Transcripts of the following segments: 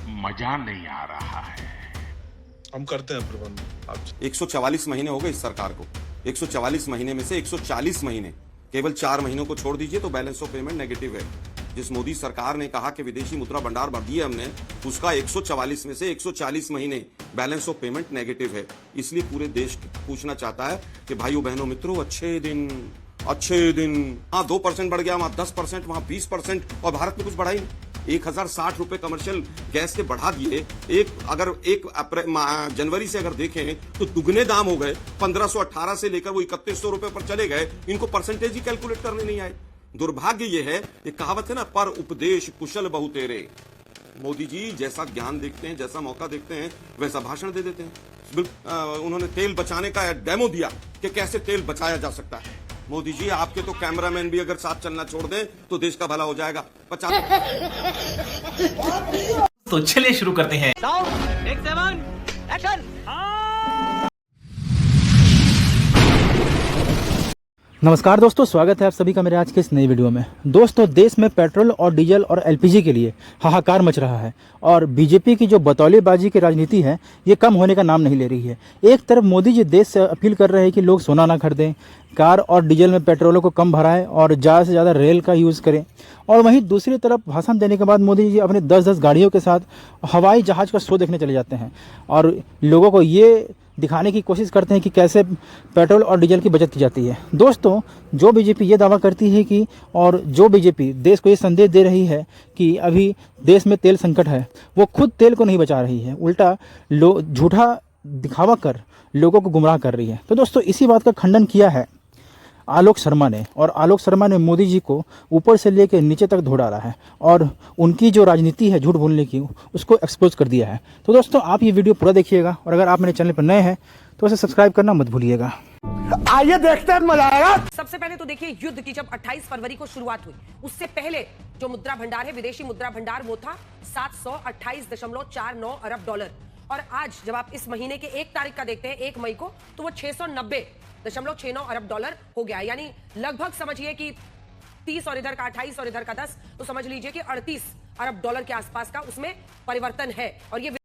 मजा नहीं आ रहा है। हम करते हैं प्रबंध। आप 144 महीने हो गए इस सरकार को। 144 महीने में से 140 महीने, केवल 4 महीनों को छोड़ दीजिए तो बैलेंस ऑफ पेमेंट नेगेटिव है। जिस मोदी सरकार ने कहा कि विदेशी मुद्रा भंडार बढ़ दिए हमने, उसका 144 में से 140 महीने बैलेंस ऑफ पेमेंट नेगेटिव है। इसलिए पूरे देश पूछना चाहता है कि भाइयों बहनों मित्रों, अच्छे दिन। हाँ 2% बढ़ गया, वहां 10%, वहां 20%, और भारत में कुछ बढ़ा ही नहीं। 1060 रुपए कमर्शियल गैस के बढ़ा दिए। अगर 1 जनवरी से अगर देखें तो दुगने दाम हो गए। 1518 से लेकर वो 3100 रुपए पर चले गए। इनको परसेंटेज ही कैलकुलेट करने नहीं आए। दुर्भाग्य ये है, ये कहावत है ना, पर उपदेश कुशल बहु तेरे। मोदी जी जैसा ज्ञान देखते हैं, जैसा मौका देखते हैं, वैसा भाषण दे देते हैं। उन्होंने तेल बचाने का डेमो दिया कि कैसे तेल बचाया जा सकता है। मोदी जी आपके तो कैमरामैन भी अगर साथ चलना छोड़ दें तो देश का भला हो जाएगा। 50 तो चलिए शुरू करते हैं। नमस्कार दोस्तों, स्वागत है आप सभी का मेरे आज के इस नई वीडियो में। दोस्तों, देश में पेट्रोल और डीजल और एलपीजी के लिए हाहाकार मच रहा है और बीजेपी की जो बतौलेबाजी की राजनीति है ये कम होने का नाम नहीं ले रही है। एक तरफ मोदी जी देश से अपील कर रहे हैं कि लोग सोना ना खरीदें, कार और डीजल में पेट्रोलों को कम भराएं और ज़्यादा से ज़्यादा रेल का यूज़ करें, और वहीं दूसरी तरफ भाषण देने के बाद मोदी जी अपने 10-10 गाड़ियों के साथ हवाई जहाज़ का शो देखने चले जाते हैं और लोगों को ये दिखाने की कोशिश करते हैं कि कैसे पेट्रोल और डीजल की बचत की जाती है। दोस्तों, जो बीजेपी ये दावा करती है कि, और जो बीजेपी देश को ये संदेश दे रही है कि अभी देश में तेल संकट है, वो खुद तेल को नहीं बचा रही है, उल्टा झूठा दिखावा कर लोगों को गुमराह कर रही है। तो दोस्तों, इसी बात का खंडन किया है आलोक शर्मा ने, और आलोक शर्मा ने मोदी जी को ऊपर से लेकर नीचे तक धो डाला है और उनकी जो राजनीति है झूठ बोलने की, उसको एक्सपोज कर दिया है। तो दोस्तों, आप ये वीडियो पूरा देखिएगा और अगर आप मेरे चैनल पर नए हैं तो उसे सब्सक्राइब करना मत भूलिएगा। आइए देखते हैं, मजा आएगा। सबसे पहले तो देखिए, युद्ध की जब 28 फरवरी को शुरुआत हुई, उससे पहले जो मुद्रा भंडार है, विदेशी मुद्रा भंडार, वो था 728.49 अरब डॉलर। और आज जब आप इस महीने के 1 तारीख का देखते हैं, 1 मई को, तो वो 690.69 अरब डॉलर हो गया। यानी लगभग समझिए कि 30 और इधर का 28 और इधर का 10, तो समझ लीजिए कि 38 अरब डॉलर के आसपास का उसमें परिवर्तन है। और ये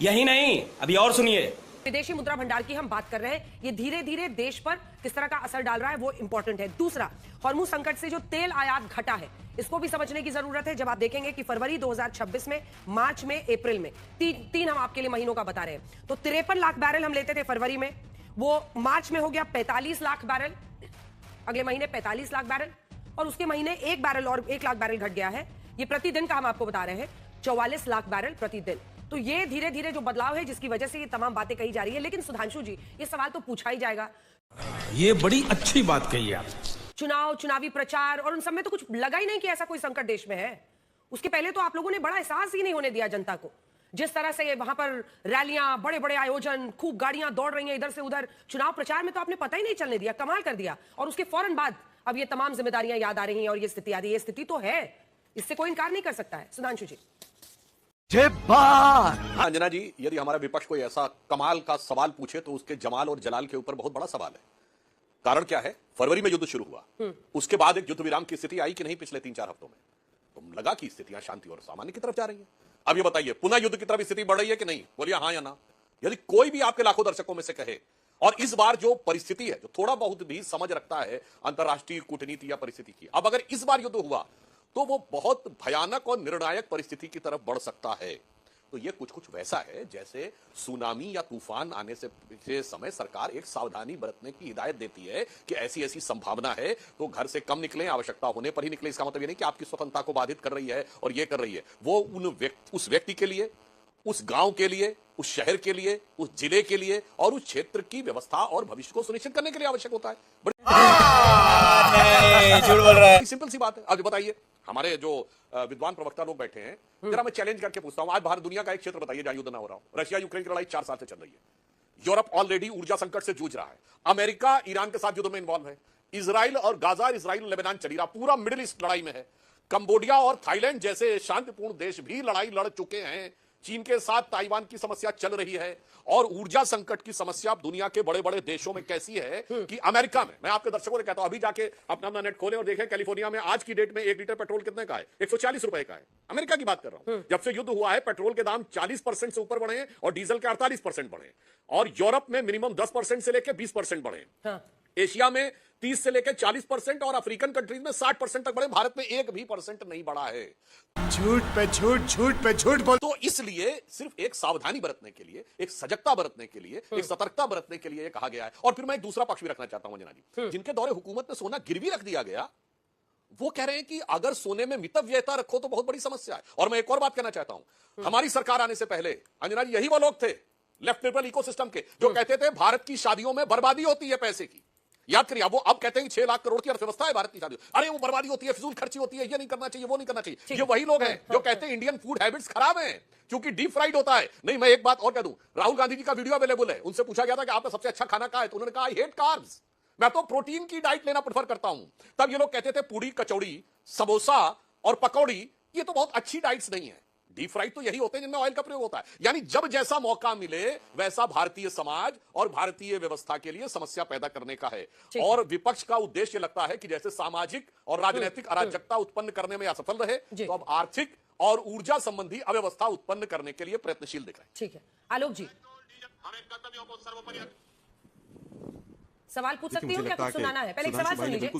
यही नहीं, अभी और सुनिए। विदेशी मुद्रा भंडार की हम बात कर रहे हैं, ये धीरे धीरे देश पर किस तरह का असर डाल रहा है वो इंपॉर्टेंट है। दूसरा, हॉर्मुज संकट से जो तेल आयात घटा है, इसको भी समझने की जरूरत है। जब आप देखेंगे कि फरवरी 2026 में, मार्च में, अप्रैल में, तीन हम आपके लिए महीनों का बता रहे हैं, तो 53 लाख बैरल हम लेते थे फरवरी में, वो मार्च में हो गया 45 लाख बैरल, अगले महीने 45 लाख बैरल, और उसके महीने 1 बैरल और 1 लाख बैरल घट गया है। ये प्रतिदिन का हम आपको बता रहे हैं, 44 लाख बैरल प्रतिदिन। तो ये धीरे धीरे जो बदलाव है, जिसकी वजह से ये तमाम बातें कही जा रही है। लेकिन सुधांशु जी, ये सवाल तो पूछा ही जाएगा, ये बड़ी अच्छी बात कही आप। चुनावी प्रचार और उन सब में तो कुछ लगा ही नहीं कि ऐसा कोई संकट देश में है। उसके पहले तो आप लोगों ने बड़ा एहसास ही नहीं होने दिया जनता को। जिस तरह से वहां पर रैलियां, बड़े बड़े आयोजन, खूब गाड़ियां दौड़ रही हैं इधर से उधर, चुनाव प्रचार में तो आपने पता ही नहीं चलने दिया, कमाल कर दिया। और उसके फौरन बाद अब ये तमाम जिम्मेदारियां याद आ रही हैं और ये स्थिति आ रही है। ये स्थिति तो है, इससे कोई इनकार नहीं कर सकता है। सुधांशु जी। अंजना जी, यदि हमारा विपक्ष कोई ऐसा कमाल का सवाल पूछे तो उसके जमाल और जलाल के ऊपर बहुत बड़ा सवाल है। कारण क्या है? फरवरी में युद्ध शुरू हुआ, उसके बाद एक युद्ध विराम की स्थिति आई कि नहीं पिछले 3-4 हफ्तों में? तो लगा कि स्थितियां शांति और सामान्य की तरफ जा रही है। अब ये बताइए, पुनः युद्ध की तरफ स्थिति बढ़ रही है कि नहीं? बोलिए हाँ या ना। यदि कोई भी आपके लाखों दर्शकों में से कहे, और इस बार जो परिस्थिति है, जो थोड़ा बहुत भी समझ रखता है अंतरराष्ट्रीय कूटनीति या परिस्थिति की, अब अगर इस बार युद्ध हुआ तो वो बहुत भयानक और निर्णायक परिस्थिति की तरफ बढ़ सकता है। तो ये कुछ वैसा है जैसे सुनामी या तूफान आने से समय सरकार एक सावधानी बरतने की हिदायत देती है कि ऐसी ऐसी संभावना है तो घर से कम निकलें, आवश्यकता होने पर ही निकलें। इसका मतलब ये नहीं कि आपकी स्वतंत्रता को बाधित कर रही है और ये कर रही है। वो उस व्यक्ति के लिए, उस गांव के लिए, उस शहर के लिए, उस जिले के लिए और उस क्षेत्र की व्यवस्था और भविष्य को सुनिश्चित करने के लिए आवश्यक होता है। झूठ बोल रहा है। सिंपल सी बात है। अब बताइए, हमारे जो विद्वान प्रवक्ता लोग बैठे हैं, जरा मैं चैलेंज करके पूछता हूं, आज बाहर दुनिया का एक क्षेत्र बताइए जहां युद्ध ना हो रहा हो। रशिया यूक्रेन की लड़ाई 4 साल से चल रही है। यूरोप ऑलरेडी ऊर्जा संकट से जूझ रहा है। अमेरिका ईरान के साथ युद्ध में इन्वॉल्व है। इजराइल और गाजा, इजराइल लेबनान चली रहा, पूरा मिडिल ईस्ट लड़ाई में है। कंबोडिया और थाईलैंड जैसे शांतिपूर्ण देश भी लड़ाई लड़ चुके हैं। चीन के साथ ताइवान की समस्या चल रही है और ऊर्जा संकट की समस्या दुनिया के बड़े बड़े देशों में कैसी है कि अमेरिका में, मैं आपके दर्शकों से कहता हूं अभी जाके अपना नेट खोलें और देखें कैलिफोर्निया में आज की डेट में 1 लीटर पेट्रोल कितने का है? 140 रुपए का है। अमेरिका की बात कर रहा हूं। जब से युद्ध हुआ है पेट्रोल के दाम 40% से ऊपर बढ़े हैं और डीजल के 48% बढ़े, और यूरोप में मिनिमम 10% से लेकर 20% बढ़े, एशिया में 30 से लेकर 40% और अफ्रीकन कंट्रीज में 60% तक बढ़े। भारत में 1% नहीं बढ़ा है। झूठ पे झूठ, झूठ पे झूठ बोल। तो इसलिए सिर्फ एक सावधानी बरतने के लिए, एक सजगता बरतने के लिए, एक सतर्कता बरतने के लिए ये कहा गया है। और फिर मैं एक दूसरा पक्ष भी रखना चाहता हूं अंजना जी, जिनके दौरे हुकूमत में सोना गिरवी रख दिया गया, वो कह रहे हैं कि अगर सोने में मितव्ययता रखो तो बहुत बड़ी समस्या है। और मैं एक और बात कहना चाहता हूं, हमारी सरकार आने से पहले अंजना जी यही वो लोग थे लेफ्ट लिबरल इकोसिस्टम के जो कहते थे भारत की शादियों में बर्बादी होती है पैसे की। याद करिए, वो अब कहते हैं 6 लाख करोड़ की अर्थव्यवस्था है भारत की शादी, अरे वो बर्बादी होती है, फिजूल खर्ची होती है, ये नहीं करना चाहिए, वो नहीं करना चाहिए। ये वही लोग हैं जो कहते हैं इंडियन फूड हैबिट्स खराब हैं क्योंकि डीप फ्राइड होता है। नहीं, मैं एक बात और कह दूं, राहुल गांधी जी का वीडियो अवेलेबल है, उनसे पूछा गया था कि आपका सबसे अच्छा खाना क्या है, तो उन्होंने कहा आई हेट कार्ब्स, मैं तो प्रोटीन की डाइट लेना प्रेफर करता हूं। तब ये लोग कहते थे पूड़ी, कचौड़ी, समोसा और पकौड़ी ये तो बहुत अच्छी डाइट्स नहीं है। डीप फ्राइड तो यही होते हैं जिनमें ऑयल का प्रयोग होता है। यानी जब जैसा मौका मिले वैसा भारतीय समाज और भारतीय व्यवस्था के लिए समस्या पैदा करने का है। और विपक्ष का उद्देश्य लगता है कि जैसे सामाजिक और राजनीतिक अराजकता उत्पन्न करने में असफल रहे, तो अब आर्थिक और ऊर्जा संबंधी अव्यवस्था उत्पन्न करने के लिए प्रयत्नशील दिख रहे हैं। ठीक है आलोक जी, सवाल पूछ सकती हूँ क्या? कुछ सुनाना है? पहले एक सवाल सुन लीजिए,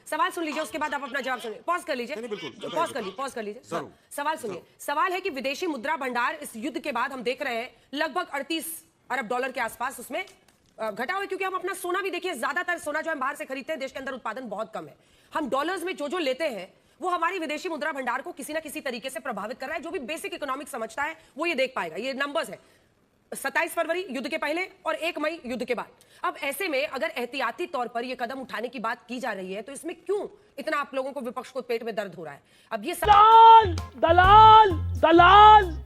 सवाल सुन लीजिए, उसके बाद आप अपना जवाब सुनिए। पॉज कर लीजिए, पॉज कर लीजिए। सवाल सुनिए। सवाल है कि विदेशी मुद्रा भंडार इस युद्ध के बाद हम देख रहे हैं लगभग 38 अरब डॉलर के आसपास उसमें घटा हुआ है, क्योंकि हम अपना सोना भी देखिए, ज्यादातर सोना जो हम बाहर से खरीदते हैं, देश के अंदर उत्पादन बहुत कम है। हम डॉलर्स में जो लेते हैं वो हमारी विदेशी मुद्रा भंडार को किसी ना किसी तरीके से प्रभावित कर रहा है। जो भी बेसिक इकोनॉमिक समझता है वो ये देख पाएगा। ये नंबर्स है 27 फरवरी युद्ध के पहले और 1 मई युद्ध के बाद। अब ऐसे में अगर एहतियाती तौर पर यह कदम उठाने की बात की जा रही है तो इसमें क्यों इतना आप लोगों को, विपक्ष को पेट में दर्द हो रहा है? अब ये दलाल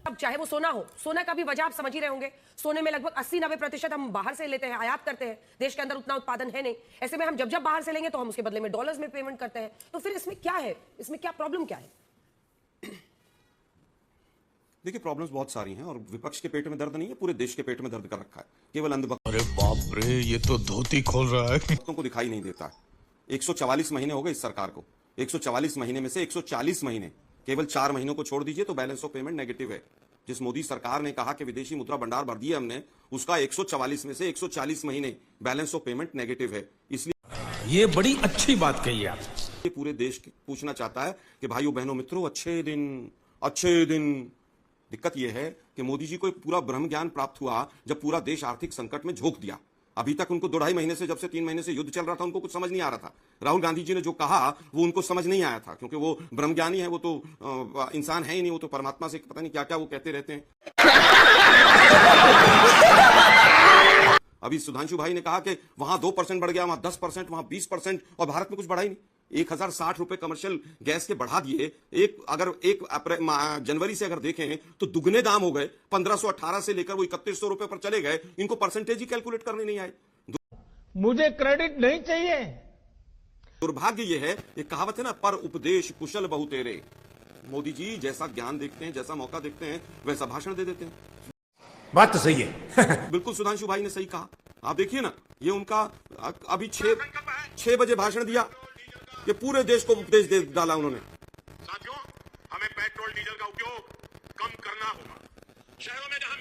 अब चाहे वो सोना हो, सोना का भी वजह आप समझ ही रहे होंगे। सोने में लगभग 80-90% हम बाहर से लेते हैं, आयात करते हैं, देश के अंदर उतना उत्पादन है नहीं। ऐसे में हम जब बाहर से लेंगे तो हम उसके बदले में डॉलर्स में पेमेंट करते हैं। तो फिर इसमें क्या है, इसमें क्या प्रॉब्लम क्या है? देखिए, प्रॉब्लम्स बहुत सारी हैं और विपक्ष के पेट में दर्द नहीं है, पूरे देश के पेट में दर्द कर रखा है। केवल अरे बाप रे, ये तो धोती खोल रहा है। को दिखाई नहीं देता है। 144 महीने हो गए इस सरकार को। 144 महीने में से 140 महीने, केवल 4 महीनों को छोड़ दीजिए तो बैलेंस ऑफ पेमेंट नेगेटिव है। जिस मोदी सरकार ने कहा कि विदेशी मुद्रा भंडार भर दिया हमने, उसका 144 में से 140 महीने बैलेंस ऑफ पेमेंट नेगेटिव है। इसलिए ये बड़ी अच्छी बात कही आप। ये पूरे देश पूछना चाहता है कि भाइयों बहनों मित्रों, अच्छे दिन। दिक्कत यह है कि मोदी जी को एक पूरा ब्रह्म ज्ञान प्राप्त हुआ जब पूरा देश आर्थिक संकट में झोंक दिया। अभी तक उनको 2-2.5 महीने से, जब से 3 महीने से युद्ध चल रहा था, उनको कुछ समझ नहीं आ रहा था। राहुल गांधी जी ने जो कहा वो उनको समझ नहीं आया था, क्योंकि वो ब्रह्मज्ञानी है, वो तो इंसान है ही नहीं, वो तो परमात्मा से पता नहीं क्या क्या वो कहते रहते हैं। अभी सुधांशु भाई ने कहा कि वहां 2% बढ़ गया, वहां 10%, वहां 20%, और भारत में कुछ बढ़ा ही नहीं। 1060 रुपए कमर्शियल गैस के बढ़ा दिए। अगर 1 जनवरी से अगर देखें तो दुगने दाम हो गए। 1518 से लेकर वो 3100 रुपए पर चले गए। इनको परसेंटेज ही कैलकुलेट करने नहीं आए। मुझे क्रेडिट नहीं चाहिए। दुर्भाग्य ये है, एक कहावत है ना, पर उपदेश कुशल बहु तेरे। मोदी जी जैसा ज्ञान देखते हैं, जैसा मौका देखते हैं, वैसा भाषण दे देते हैं। बात तो सही है। बिल्कुल सुधांशु भाई ने सही कहा। आप देखिए ना, ये उनका अभी 6 बजे भाषण दिया, ये पूरे देश को उपदेश दे डाला उन्होंने। साथियों, हमें पेट्रोल डीजल का उपयोग कम करना होगा। शहरों में जहां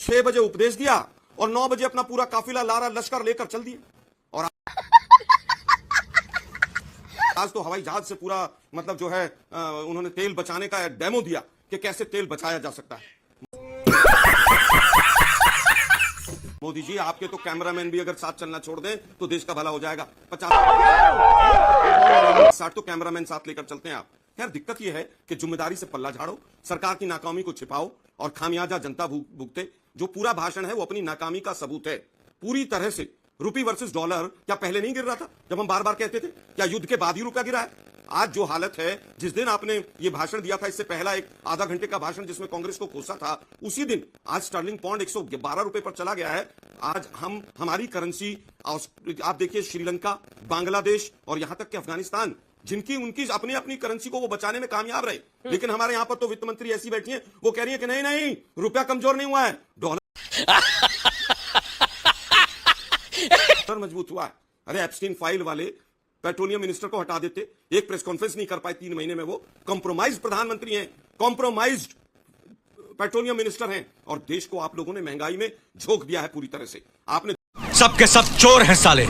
6 बजे उपदेश दिया और 9 बजे अपना पूरा काफिला लारा लश्कर लेकर चल दिए। और आज तो हवाई जहाज से पूरा मतलब जो है उन्होंने तेल बचाने का डेमो दिया कि कैसे तेल बचाया जा सकता है। मोदी जी, आपके तो कैमरामैन भी अगर साथ चलना छोड़ दें तो देश का भला हो जाएगा। 50-60 तो कैमरामैन साथ लेकर चलते हैं आप। खैर, दिक्कत यह है कि जिम्मेदारी से पल्ला झाड़ो, सरकार की नाकामी को छिपाओ और खामियाजा जनता भुगते। जो पूरा भाषण है वो अपनी नाकामी का सबूत है पूरी तरह से। रुपी वर्सेस डॉलर क्या पहले नहीं गिर रहा था जब हम बार बार कहते थे? क्या युद्ध के बाद ही रुपया गिरा है? आज जो हालत है, जिस दिन आपने ये भाषण दिया था, इससे पहला एक आधा घंटे का भाषण जिसमें कांग्रेस को कोसा था, उसी दिन आज स्टर्लिंग पौंड 112 रुपए पर चला गया है। आज हमारी करेंसी, आप देखिए, श्रीलंका, बांग्लादेश और यहां तक कि अफगानिस्तान जिनकी उनकी अपनी अपनी करेंसी को वो बचाने में कामयाब रहे। लेकिन हमारे यहां पर तो वित्त मंत्री ऐसी बैठी हैं, वो कह रही है कि नहीं नहीं, रुपया कमजोर नहीं हुआ है, डॉलर मजबूत हुआ है। अरे एप्स्टीन फाइल वाले पेट्रोलियम मिनिस्टर को हटा देते, एक प्रेस कॉन्फ्रेंस नहीं कर पाए 3 महीने में। वो कॉम्प्रोमाइज प्रधानमंत्री हैं, कॉम्प्रोमाइज्ड पेट्रोलियम मिनिस्टर हैं, और देश को आप लोगों ने महंगाई में झोंक दिया है पूरी तरह से। आपने सब के सब चोर हैं साले।